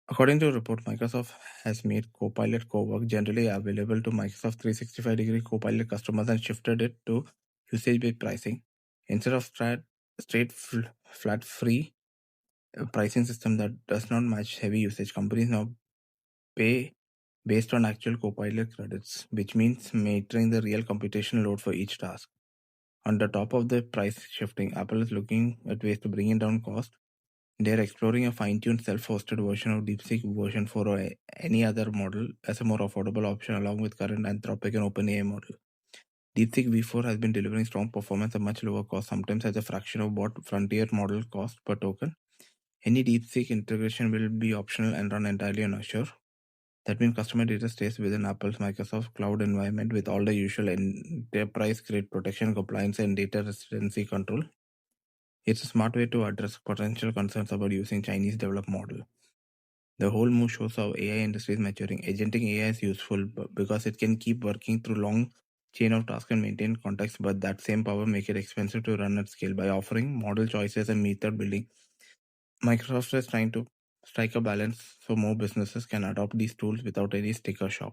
According to a report, Microsoft has made Copilot Cowork generally available to Microsoft 365-degree Copilot customers and shifted it to usage-based pricing. Instead of straight flat free pricing system that does not match heavy usage, companies now pay based on actual Copilot credits, which means metering the real computational load for each task. On the top of the price shifting, Apple is looking at ways to bring down cost. They're exploring a fine-tuned self-hosted version of DeepSeek version 4 or any other model as a more affordable option along with current Anthropic and OpenAI model. DeepSeek V4 has been delivering strong performance at much lower cost, sometimes at a fraction of what frontier model cost per token. Any DeepSeek integration will be optional and run entirely on Azure. That means customer data stays within Apple's Microsoft cloud environment with all the usual enterprise-grade protection, compliance, and data residency control. It's a smart way to address potential concerns about using Chinese-developed model. The whole move shows how AI industry is maturing. Agentic AI is useful because it can keep working through long chain of tasks and maintain context, but that same power make it expensive to run at scale. By offering model choices and method building, Microsoft is trying to strike a balance so more businesses can adopt these tools without any sticker shock.